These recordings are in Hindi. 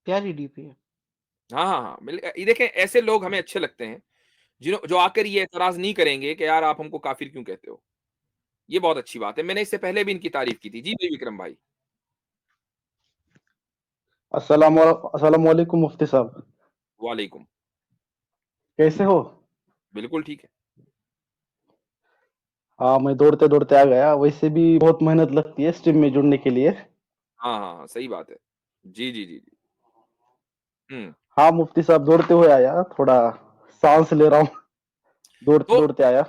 प्यारी डीपी है। हाँ, हाँ, हाँ, ये देखें ऐसे लोग हमें अच्छे लगते हैं, जो आकर ये एतराज़ नहीं करेंगे कि यार आप हमको काफ़िर क्यों कहते हो? ये बहुत अच्छी बात है। मैंने इससे पहले भी इनकी तारीफ़ की थी। जी, जी विक्रम भाई। अस्सलाम वालेकुम मुफ्ती साहब। वालेकुम। कैसे हो? बिल्कुल ठीक है। हाँ, मैं दौड़ते दौड़ते आ गया। वैसे भी बहुत मेहनत लगती है स्ट्रीम में जुड़ने के लिए। हाँ, हाँ, हाँ, सही बात है। जी, जी, जी, जी। हुँ, हाँ मुफ्ती साहब, दौड़ते हुए आया, थोड़ा सांस ले रहा हूँ। दौड़ते तो दौड़ते आया।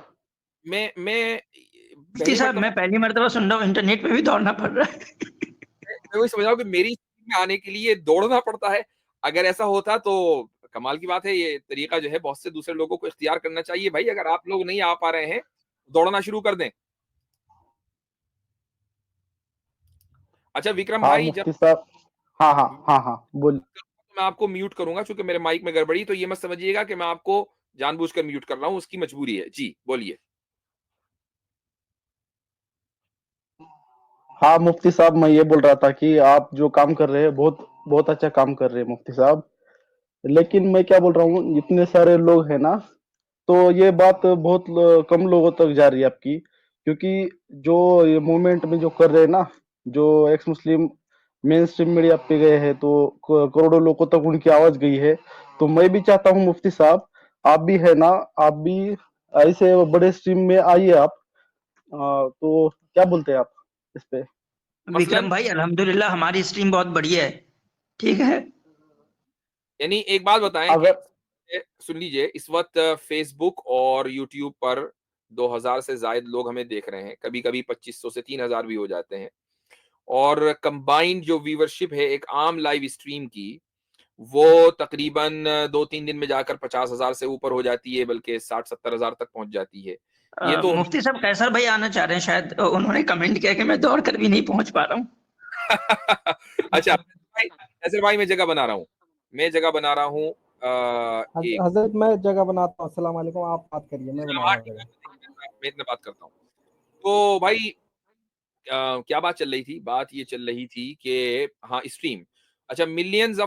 मैं मुफ्ती पहली साहब, मर्तबा मैं पहली मर्तबा सुन रहा हूँ इंटरनेट पे भी दौड़ना पड़ रहा है। मैं वही समझ रहा हूँ कि मेरी स्ट्रीम में आने के लिए दौड़ना पड़ता है। अगर ऐसा होता तो कमाल की बात है, ये तरीका जो है बहुत से दूसरे लोगों को इख्तियार करना चाहिए भाई, अगर आप लोग नहीं आ पा रहे हैं, दौड़ना शुरू कर दें। अच्छा विक्रम हाँ भाई, जब मुफ्ती साहब। हाँ हाँ हाँ हाँ, बोल। मैं आपको म्यूट करूँगा चूँकि मेरे माइक में गड़बड़ी, तो ये मत समझिएगा कि मैं आपको जानबूझकर म्यूट कर रहा हूँ, उसकी मजबूरी है। जी, बोलिए। हाँ मुफ्ती साहब, मैं ये बोल रहा था कि आप जो काम कर रहे हैं, बहुत बहुत अच्छा काम कर रहे हैं मुफ्ती साहब। लेकिन मैं क्या बोल रहा हूँ, इतने सारे लोग हैं ना, तो ये बात बहुत कम लोगों तक जा रही है आपकी। क्योंकि जो ये मूवमेंट में जो कर रहे हैं ना, जो एक्स मुस्लिम मेन स्ट्रीम मीडिया पे गए हैं, तो करोड़ों लोगों तक उनकी आवाज गई है। तो मैं भी चाहता हूँ मुफ्ती साहब, आप भी है ना, आप भी ऐसे बड़े स्ट्रीम में आइए आप। तो क्या बोलते हैं आप इस पे? मसलन विक्रम भाई, अल्हम्दुलिल्लाह हमारी स्ट्रीम बहुत बढ़िया है। ठीक है। यानी एक बात बताएँ कि अगर सुन लीजिए, इस वक़्त फ़ेसबुक और यूट्यूब पर 2000 से ज़ायद लोग हमें देख रहे हैं, कभी-कभी 2500 से 3000 भी हो जाते हैं और कंबाइंड जो व्यूवरशिप है एक आम लाइव स्ट्रीम की, वो तकरीबन 2-3 दिन में जाकर 50,000 से ऊपर हो जाती है, बल्कि 60-70 हज़ार तक पहुँच जाती है। ये तो मुफ्ती साहब, कैसर भाई आना चाह रहे हैं शायद। उन्होंने कमेंट किया कि मैं दौड़ कर भी नहीं पहुंच पा रहा हूँ। अच्छा, ऐसे भाई मैं जगह बना रहा हूँ। मैं जगह बना रहा हूँ एक हजरत, मैं जगह बनाता हूँ। अस्सलाम वालेकुम, आप बात करिए, मैं बना हाँ, रहा हूँ ठीक है, जगह। मैं इतना बात करता हूँ। तो भाई क्या बात चल रही थी? बात ये चल रही थी कि हाँ, स्ट्रीम। अच्छा, मिलियंस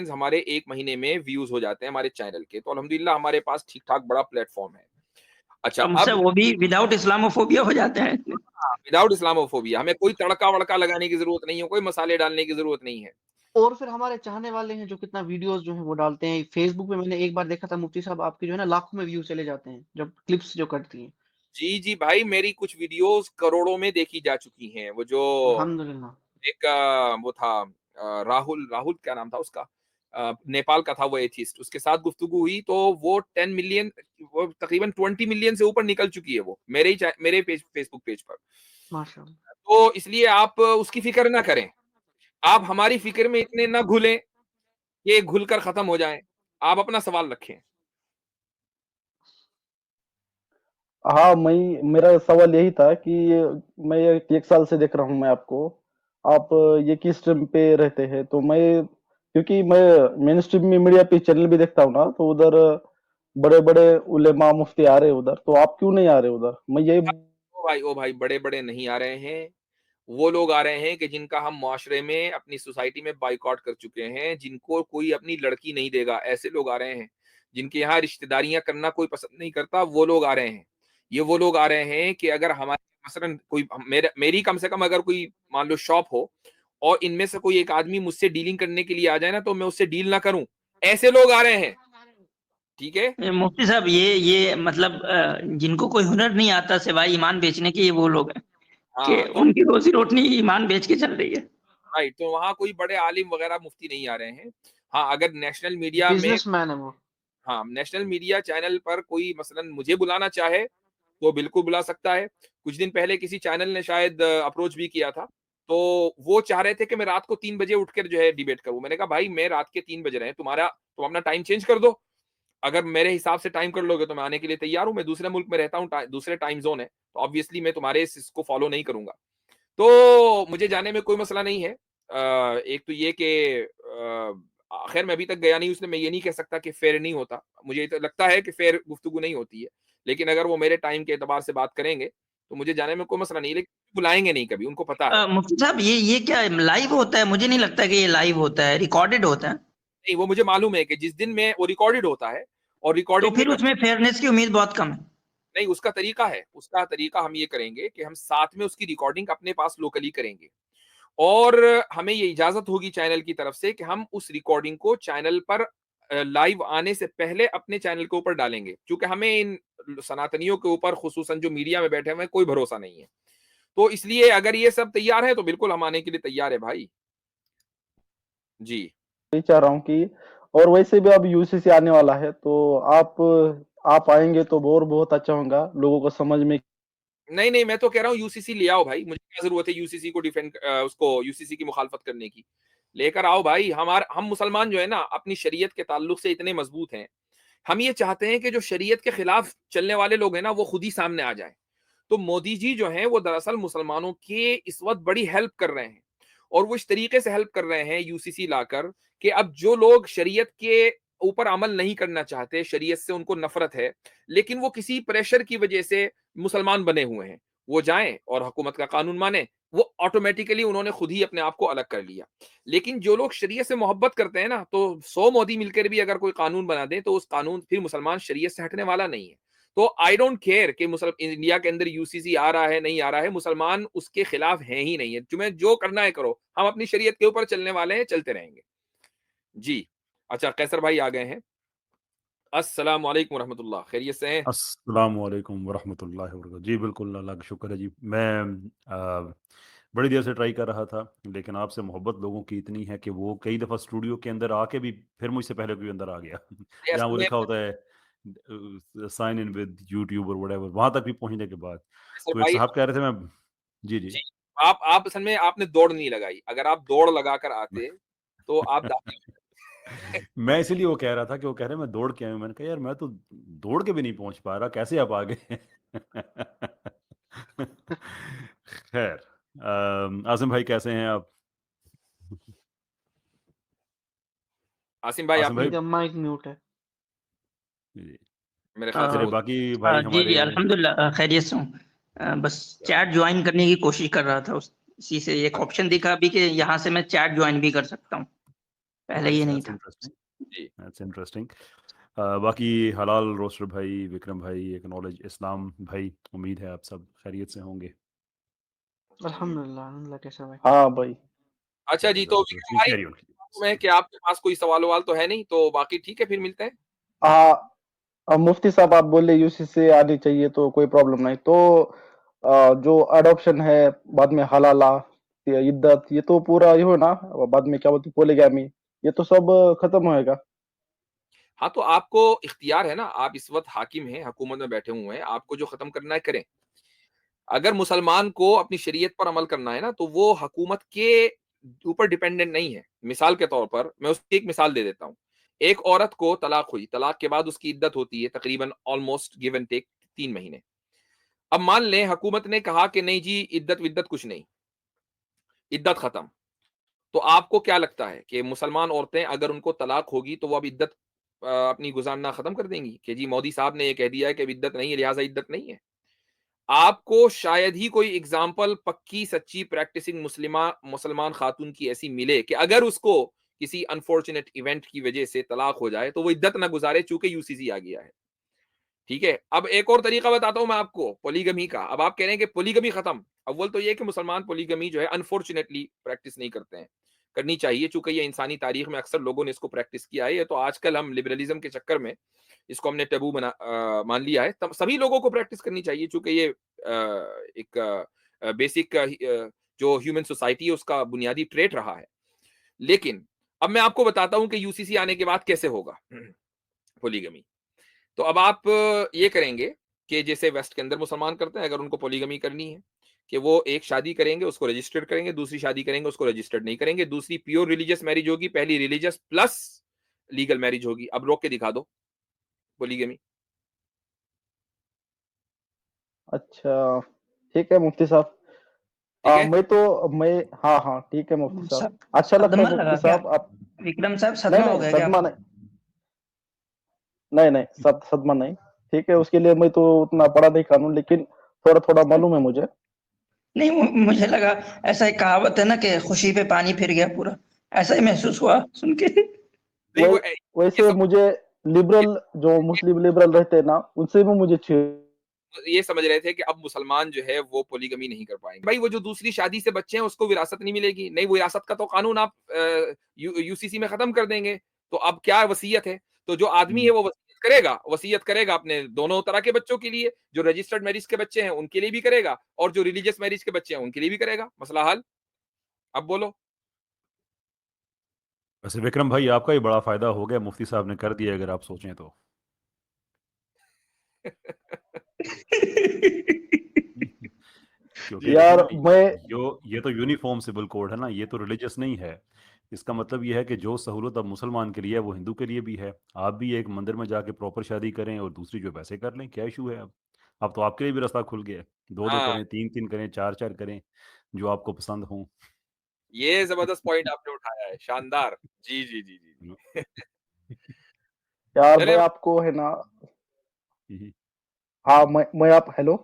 हमारे 1 महीने में व्यूज़ हो जाते हैं हमारे चैनल के, तो अल्हम्दुलिल्लाह हमारे पास ठीक-ठाक बड़ा प्लेटफ़ॉर्म है। अच्छा, मुझसे अब वो भी विदाउट इस्लामोफोबिया हो जाते हैं। विदाउट इस्लामोफोबिया हमें कोई तड़का-वड़का लगाने की ज़रूरत नहीं है, कोई मसाले डालने की ज़रूरत नहीं है। और फिर हमारे चाहने वाले हैं जो कितना वीडियोस जो है वो डालते हैं फेसबुक पे। मैंने एक बार देखा था मुफ्ती साहब, आपके जो है ना लाखों में व्यू चले जाते हैं जब क्लिप्स जो करती हैं। जी, जी भाई, मेरी कुछ वीडियोज़ करोड़ों में देखी जा चुकी हैं। वो जो अल्हम्दुलिल्लाह। एक वो था राहुल राहुल क्या नाम था उसका? नेपाल का था वो एथिस्ट, उसके साथ गुफ्तगू हुई तो वो 10 मिलियन वो तकरीबन 20 मिलियन से ऊपर निकल चुकी है वो, मेरे फेसबुक पेज पर। माशाअल्लाह। तो इसलिए आप उसकी फ़िक्र ना करें। आप हमारी फ़िक्र में इतने ना घुलें, कि घुलकर खत्म हो जाएँ। आप अपना सवाल रखें। हाँ, मेरा सवाल यही था कि मैं एक साल से देख रहा हूँ मैं आपको। आप ये किस स्ट्रीम पे रहते हैं? तो क्योंकि मैं मेन स्ट्रीम में मीडिया पे चैनल भी देखता हूँ ना, तो उधर बड़े बड़े उलेमा मुफ्ती आ रहे हैं उधर। तो आप क्यों नहीं आ रहे उधर? मैं यही ओ भाई बड़े-बड़े नहीं आ रहे हैं। वो लोग आ रहे हैं कि जिनका हम मुआशरे में, अपनी सोसाइटी में बायकॉट कर चुके हैं, जिनको कोई अपनी लड़की नहीं देगा, ऐसे लोग आ रहे हैं। जिनके यहाँ रिश्तेदारियाँ करना कोई पसंद नहीं करता, वो लोग आ रहे हैं। ये वो लोग आ रहे हैं कि अगर हमारे मसलन कोई मेरी कम से कम अगर कोई मान लो शॉप हो और इनमें से कोई एक आदमी मुझसे डीलिंग करने के लिए आ जाए ना, तो मैं उससे डील ना करूँ। ऐसे लोग आ रहे हैं, ठीक है? मुफ्ती साहब, ये मतलब जिनको कोई हुनर नहीं आता सिवाय ईमान बेचने के, ये वो लोग हैं कि हाँ, तो उनकी रोजी रोटी ईमान बेच के चल रही है। राइट, तो वहाँ कोई बड़े आलिम वगैरह मुफ्ती नहीं आ रहे हैं। हाँ, अगर नेशनल मीडिया में बिजनेसमैन है वो। हाँ, नेशनल मीडिया चैनल पर कोई मसलन मुझे बुलाना चाहे, तो बिल्कुल बुला सकता है। कुछ दिन पहले किसी चैनल ने शायद अप्रोच भी किया था, तो वो चाह रहे थे कि मैं रात को 3 बजे उठकर जो है डिबेट करूँ। मैंने कहा भाई मैं रात के 3 बज रहे हैं, तुम अपना टाइम चेंज कर दो। अगर मेरे हिसाब से टाइम कर लोगे तो मैं आने के लिए तैयार हूँ। मैं दूसरे मुल्क में रहता हूँ, दूसरे टाइम ज़ोन है, तो ऑब्वियसली मैं तुम्हारे इसको फॉलो नहीं करूँगा। तो मुझे जाने में कोई मसला नहीं है। एक तो ये कि खैर मैं अभी तक गया नहीं, इसलिए मैं ये नहीं कह सकता कि फेयर नहीं होता। मुझे तो लगता है कि फेयर गुफ्तगू नहीं होती है। लेकिन अगर वो मेरे टाइम के एतबार से बात करेंगे, तो मुझे जाने में कोई मसला नहीं, लेकिन बुलाएंगे नहीं कभी, उनको पता है। मुफ्ती साहब ये क्या लाइव होता है? मुझे नहीं लगता कि ये लाइव होता है, रिकॉर्डेड होता है। नहीं, वो मुझे मालूम है कि जिस दिन में वो रिकॉर्डेड होता है और तो रिकॉर्डिंग फिर में उसमें फेयरनेस की उम्मीद बहुत कम है। नहीं, उसका तरीका है, उसका तरीका हम ये करेंगे कि हम साथ में उसकी रिकॉर्डिंग अपने पास लोकली करेंगे और हमें ये इजाजत होगी चैनल की तरफ से कि हम उस रिकॉर्डिंग को चैनल पर लाइव आने से पहले अपने चैनल के ऊपर डालेंगे, क्योंकि हमें इन सनातनियों के ऊपर खुसूसन जो मीडिया में बैठे हुए हैं कोई भरोसा नहीं है। तो इसलिए अगर ये सब तैयार है तो बिल्कुल हम आने के लिए तैयार है भाई जी। यही चाह रहा हूँ कि, और वैसे भी अब यूसीसी आने वाला है तो आप आएंगे तो और बहुत अच्छा होगा लोगों को समझ में। नहीं नहीं, मैं तो कह रहा हूँ यूसीसी ले आओ भाई, मुझे क्या जरूरत है यूसीसी को डिफेंड उसको यूसीसी की मुखालफत करने की। लेकर आओ भाई, हम मुसलमान जो है ना अपनी शरीयत के ताल्लुक से इतने मजबूत हैं, हम ये चाहते हैं कि जो शरीयत के खिलाफ चलने वाले लोग हैं ना वो खुद ही सामने आ जाए। तो मोदी जी जो हैं वो दरअसल मुसलमानों के इस वक्त बड़ी हेल्प कर रहे हैं और वो इस तरीके से हेल्प कर रहे हैं यूसीसी लाकर कि अब जो लोग शरीयत के ऊपर अमल नहीं करना चाहते, शरीयत से उनको नफरत है, लेकिन वो किसी प्रेशर की वजह से मुसलमान बने हुए हैं, वो जाएं और हुकूमत का कानून माने, वो ऑटोमेटिकली उन्होंने खुद ही अपने आप को अलग कर लिया। लेकिन जो लोग शरीयत से मोहब्बत करते हैं ना, तो 100 मोदी मिलकर भी अगर कोई कानून बना दे तो उस कानून फिर मुसलमान शरीयत से हटने वाला नहीं है। तो आई डोंट केयर कि इंडिया के अंदर यूसीसी आ रहा है नहीं आ रहा है, मुसलमान उसके खिलाफ है ही नहीं है। तुम्हें जो करना है करो, हम अपनी शरीयत के ऊपर चलने वाले हैं, चलते रहेंगे जी। अच्छा, कैसर भाई आ गए हैं। अस्सलाम वालेकुम रहमतुल्लाह, खैरियत से हैं? अस्सलाम वालेकुम वरहमतुल्लाहि वबरकातुहू। जी, बिल्कुल, अल्लाह का शुक्र है जी। मैं बड़ी देर से ट्राई कर रहा था, लेकिन आपसे मोहब्बत लोगों की इतनी है कि वो कई दफ़ा स्टूडियो के अंदर आके भी फिर मुझसे पहले कोई अंदर आ गया। अरे जहाँ असल वो में लिखा होता है साइन इन विद यूट्यूब और व्हाटएवर, वहाँ तक भी पहुँचने के बाद। कैसर तो एक भाई साहब कह रहे थे मैं जी, जी। जी, आप असल में आपने दौड़ नहीं लगाई, अगर आप दौड़ लगाकर आते तो आप दाखिल मैं इसीलिए वो कह रहा था कि वो कह रहे हैं मैं दौड़ के आया हूँ। मैंने कहा यार मैं तो दौड़ के भी नहीं पहुँच पा रहा, कैसे आप आ गए? खैर, आज़म भाई कैसे हैं आप? आसिम भाई आसिम आपने भाई इनका माइक म्यूट है। जी, मेरे ख्याल से चलिए वो बाकी भाई जी जी हमारे अल्हम्दुलिल्लाह खैरियत से हूँ। बस चैट ज्वाइन करने की कोशिश कर रहा था, उसी से एक ऑप्शन दिखा अभी कि यहाँ से मैं चैट ज्वाइन भी कर सकता हूँ, पहले ये नहीं दैट्स था। इंटरेस्टिंग, जी। That's interesting. बाकी हलाल रोस्टर भाई, विक्रम भाई, एक्नॉलेज इस्लाम भाई, उम्मीद है आप सब खैरियत से होंगे। अल्हम्दुलिल्लाह अल्हम्दुलिल्लाह कैसर भाई। हाँ भाई। अच्छा जी, तो विक्रम जी, भाई कैरी ऑन मैं कीजिए। कि आपके पास कोई सवाल-ववाल तो है नहीं, तो बाकी ठीक है, फिर मिलते हैं। अब मुफ्ती साहब आप बोले यूसीसी से आनी चाहिए तो कोई प्रॉब्लम नहीं, तो जो अडॉप्शन है, बाद में हलाला, ये इद्दत, ये तो पूरा ये हो ना, बाद में क्या बोलते पोलीगैमी, ये तो सब खत्म होएगा। हाँ, तो आपको इख्तियार है ना, आप इस वक़्त हाकिम हैं, हुकूमत में बैठे हुए हैं, आपको जो ख़त्म करना है करें। अगर मुसलमान को अपनी शरीयत पर अमल करना है ना, तो वो हुकूमत के ऊपर डिपेंडेंट नहीं है। मिसाल के तौर पर मैं उसकी एक मिसाल दे देता हूँ। एक औरत को तलाक हुई, तलाक के बाद उसकी इद्दत होती है तकरीबन ऑलमोस्ट गिव एंड टेक 3 महीने। अब मान लें हुकूमत ने कहा कि नहीं जी इद्दत-विद्दत कुछ नहीं, इद्दत खत्म। तो आपको क्या लगता है कि मुसलमान औरतें अगर उनको तलाक होगी तो वो अब इद्दत अपनी गुज़ारना खत्म कर देंगी कि जी मोदी साहब ने ये कह दिया है कि अब इद्दत नहीं है, लिहाज़ा इद्दत नहीं है? आपको शायद ही कोई एग्ज़ाम्पल पक्की सच्ची प्रैक्टिसिंग मुसलमान खातून की ऐसी मिले कि अगर उसको किसी अनफॉर्च्यूनेट इवेंट की वजह से तलाक हो जाए तो वो इद्दत ना गुज़ारे, चूँकि यूसीसी आ गया है। ठीक है? अब एक और तरीका बताता हूँ मैं आपको पॉलीगमी का। अब आप कह रहे हैं कि पॉलीगमी खत्म। अव्वल तो ये है कि मुसलमान पॉलीगमी जो है अनफॉर्च्यूनेटली प्रैक्टिस नहीं करते हैं। करनी चाहिए, चूँकि ये इंसानी तारीख में अक्सर लोगों ने इसको प्रैक्टिस किया है। ये तो आजकल हम लिबरलिज़्म के चक्कर में इसको हमने टैबू मान लिया है। तब सभी लोगों को प्रैक्टिस करनी चाहिए, चूँकि ये एक बेसिक जो ह्यूमन सोसाइटी है उसका बुनियादी ट्रेट रहा है। लेकिन अब मैं आपको बताता हूँ कि यूसीसी आने के बाद कैसे होगा पॉलीगमी। तो अब आप ये करेंगे कि जैसे वेस्ट के अंदर मुसलमान करते हैं, अगर उनको पॉलीगमी करनी है कि वो एक शादी करेंगे, उसको रजिस्टर्ड करेंगे, दूसरी शादी करेंगे, उसको रजिस्टर्ड नहीं करेंगे, दूसरी प्योर रिलीजियस मैरिज होगी, पहली रिलीजियस प्लस लीगल मैरिज होगी। अब रोक के दिखा दो पॉलीगमी। अच्छा, ठीक है मुफ्ती साहब। ठीक है? मैं हाँ हाँ ठीक है मुफ्ती साहब, सब अच्छा लगता है सदमा लगा मुफ्ती क्या साहब आप। विक्रम साहब? नहीं सदमा हो नहीं गया क्या सदमा आपको? नहीं, नहीं नहीं सदमा नहीं, ठीक है उसके लिए मैं तो उतना पढ़ा नहीं कानून, लेकिन थोड़ा थोड़ा मालूम है मुझे। नहीं, मुझे लगा ऐसा एक कहावत है ना कि खुशी पे पानी फिर गया पूरा, ऐसा ही महसूस हुआ सुन के। नहीं वो वैसे ये मुझे लिबरल जो मुस्लिम लिबरल रहते हैं ना, उनसे भी मुझे ये समझ रहे थे कि अब मुसलमान जो है वो पोलीगमी नहीं कर पाएंगे। भाई वो जो दूसरी शादी से बच्चे हैं उसको विरासत नहीं मिलेगी। नहीं, विरासत का तो कानून आप यूसीसी में खत्म कर देंगे। तो अब क्या वसीयत है? तो जो आदमी है वो वसीयत करेगा अपने दोनों तरह के बच्चों के लिए। जो रजिस्टर्ड मैरिज के बच्चे हैं उनके लिए भी करेगा, और जो रिलीजियस मैरिज के बच्चे हैं उनके लिए भी करेगा। मसला हल। अब बोलो। वैसे विक्रम भाई आपका ही बड़ा फायदा हो गया, मुफ्ती साहब ने कर दिया अगर आप सोचें तो। क्योंकि देखिए यार ना, मैं ये तो यूनिफॉर्म सिविल कोड है ना, ये तो रिलीजियस नहीं है। इसका मतलब ये है कि जो सहूलत अब मुसलमान के लिए है वो हिंदू के लिए भी है। आप भी एक मंदिर में जाके प्रॉपर शादी करें और दूसरी जो वैसे कर लें, क्या इशू है? अब तो आपके लिए भी रास्ता खुल गया है। दो दो हाँ, करें, तीन तीन करें, चार चार करें, जो आपको पसंद हो। ये जबरदस्त पॉइंट आपने उठाया है, शानदार। जी जी जी जी है ना? जी। यार चले। मैं आपको है ना, हम्म, हाँ मैं आप हेलो।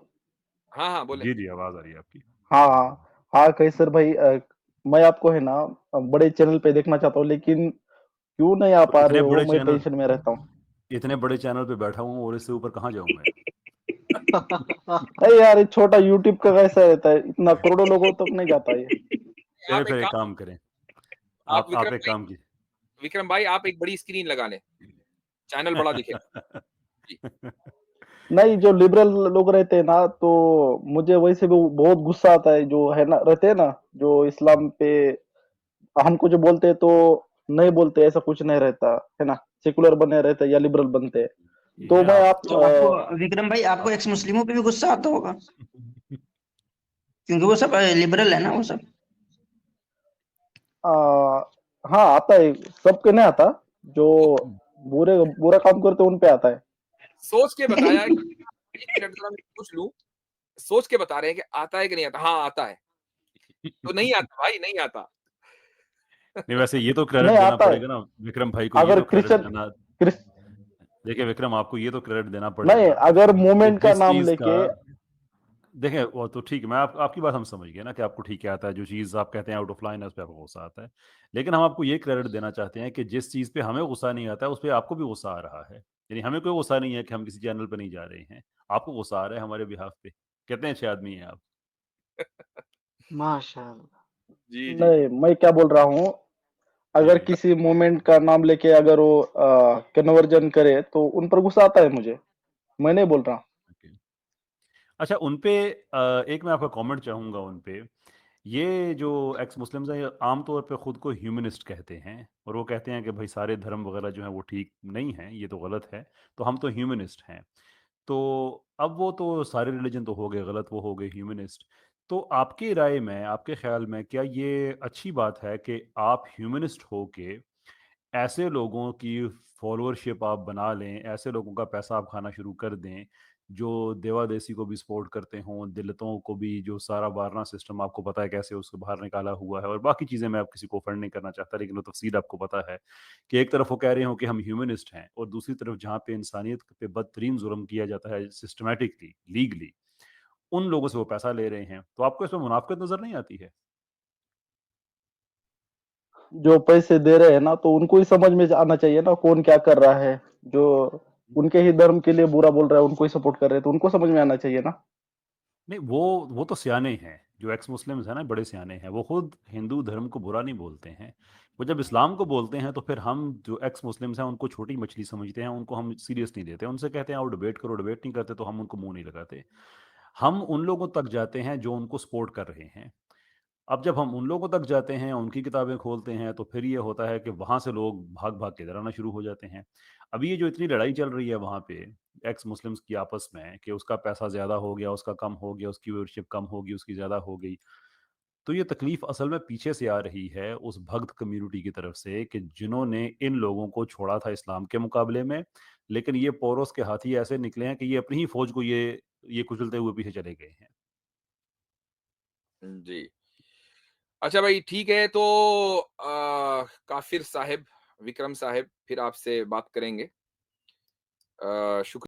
हाँ हाँ, बोले। जी जी, आवाज आ रही है आपकी। हाँ हाँ हाँ कैसर भाई, मैं आपको है ना बड़े चैनल पे देखना चाहता हूँ, लेकिन क्यों नहीं आ तो पा रहे हो, मैं टेंशन में रहता हूँ। इतने बड़े चैनल पे बैठा हूँ और इससे ऊपर कहाँ जाऊं मैं? अरे यार ये छोटा यूट्यूब का कैसा रहता है, इतना करोड़ों लोगों तक नहीं जाता ये। चलिए आप एक फिर एक काम काम करें। आप आप एक काम कीजिए। विक्रम भाई आप एक बड़ी स्क्रीन लगा लें, चैनल बड़ा दिखेगा। जी। नहीं, जो लिबरल लोग रहते हैं ना, तो मुझे वैसे भी बहुत गुस्सा आता है, जो है ना रहते हैं ना, जो इस्लाम पे हमको जो बोलते हैं तो नहीं बोलते, ऐसा कुछ नहीं रहता है ना, सेकुलर बने रहते हैं या लिबरल बनते हैं। ठीक तो है मैं आप आप तो आपको विक्रम भाई, आपको एक्स मुस्लिमों पे भी गुस्सा आता होगा, क्योंकि वो सब लिबरल है ना वो सब। आ, हाँ आता है, सबके नहीं आता, जो बुरे बुरा काम करते हैं उन पे आता है। सोच के बताया कि 1 मिनट जरा मैं पूछ लूँ, सोच के बता रहे हैं कि आता है कि नहीं आता? हाँ, आता है। तो नहीं आता भाई, नहीं आता। नहीं, वैसे ये तो क्रेडिट नहीं देना आता है। पड़ेगा ना विक्रम भाई को, ये अगर तो क्रेडिट क्रिश्चियन देना। क्रिस देखिए विक्रम, आपको ये तो क्रेडिट देना नहीं, पड़ेगा अगर कि मूवमेंट का जिस नाम चीज का, लेके देखें वो तो ठीक है, मैं आपकी बात हम समझ गए ना कि आपको ठीक है आता है, जो चीज़ आप कहते हैं आउट ऑफ लाइन है उस पर आपको गुस्सा आता है। लेकिन हम आपको ये क्रेडिट देना चाहते हैं कि जिस चीज़ पे हमें गुस्सा नहीं आता है उस पर आपको भी गुस्सा आ रहा है। यानी हमें कोई गुस्सा नहीं है कि हम किसी चैनल पर नहीं जा रहे हैं, आपको गुस्सा आ रहा है हमारे बिहाफ पे। कितने अच्छे आदमी हैं आप। माशाल्लाह। जी, जी, जी। नहीं, मैं क्या बोल रहा हूँ, जी अगर जी। किसी मूवमेंट का नाम लेके अगर वो कन्वर्जन करे तो उन पर गुस्सा आता है मुझे, मैं नहीं बोल रहा। ओके। अच्छा, उन पे एक मैं आपका कमेंट चाहूँगा उन पे। ये जो एक्स मुस्लिम्स हैं, ये आमतौर पे खुद को ह्यूमनिस्ट कहते हैं और वो कहते हैं कि भाई सारे धर्म वगैरह जो हैं वो ठीक नहीं हैं, ये तो गलत है, तो हम तो ह्यूमनिस्ट हैं। तो अब वो तो सारे रिलीजन तो हो गए गलत, वो हो गए ह्यूमनिस्ट। तो आपकी राय में, आपके ख्याल में क्या ये अच्छी बात है कि आप ह्यूमनिस्ट हो के ऐसे लोगों की फॉलोअरशिप आप बना लें, ऐसे लोगों का पैसा आप खाना शुरू कर दें, जो देवा-देसी को भी सपोर्ट करते हों, दलितों को भी, जो सारा वारना सिस्टम आपको पता है कैसे उसको बाहर निकाला हुआ है, और बाकी चीज़ें मैं अब किसी को ऑफेंड नहीं करना चाहता, लेकिन वो तफ़सील आपको पता है कि एक तरफ वो कह रहे हों कि हम ह्यूमनिस्ट हैं और दूसरी तरफ जहाँ पे इंसानियत पे बदतरीन जुल्म किया जाता है सिस्टमैटिकली, लीगली, उन लोगों से वो पैसा ले रहे हैं। तो आपको इसमें मुनाफ़िक़त नज़र नहीं आती है? जो पैसे दे रहे हैं ना, तो उनको ही समझ में आना चाहिए ना कौन क्या कर रहा है, जो उनके ही धर्म के लिए बुरा बोल रहा है उनको ही सपोर्ट कर रहे हैं, तो उनको समझ में आना चाहिए ना। नहीं, वो तो सियाने हैं, जो एक्स मुस्लिम्स हैं ना, बड़े सियाने हैं, वो खुद हिंदू धर्म को बुरा नहीं बोलते हैं। वो जब इस्लाम को बोलते हैं तो फिर हम जो एक्स मुस्लिम्स हैं उनको छोटी मछली समझते हैं, उनको हम सीरियस नहीं लेते, उनसे कहते हैं आओ डिबेट करो, डिबेट नहीं करते तो हम उनको मुंह नहीं लगाते। हम उन लोगों तक जाते हैं जो उनको सपोर्ट कर रहे हैं। अब जब हम उन लोगों तक जाते हैं, उनकी किताबें खोलते हैं, तो फिर ये होता है कि वहाँ से लोग भाग-भाग के इधर आना शुरू हो जाते हैं। अभी ये जो इतनी लड़ाई चल रही है वहाँ पे एक्स मुस्लिम्स की आपस में कि उसका पैसा ज़्यादा हो गया, उसका कम हो गया, उसकी व्यूअरशिप कम होगी, उसकी ज़्यादा हो गई। तो ये तकलीफ़ असल में पीछे से आ रही है उस भक्त कम्युनिटी की तरफ से कि जिन्होंने इन लोगों को छोड़ा था इस्लाम के मुकाबले में, लेकिन ये पोरोस के हाथी ऐसे निकले हैं कि ये अपनी ही फ़ौज को ये कुचलते हुए पीछे चले गए हैं। जी। अच्छा भाई ठीक है, तो काफ़िर साहिब, विक्रम साहिब फिर आपसे बात करेंगे। शुक्र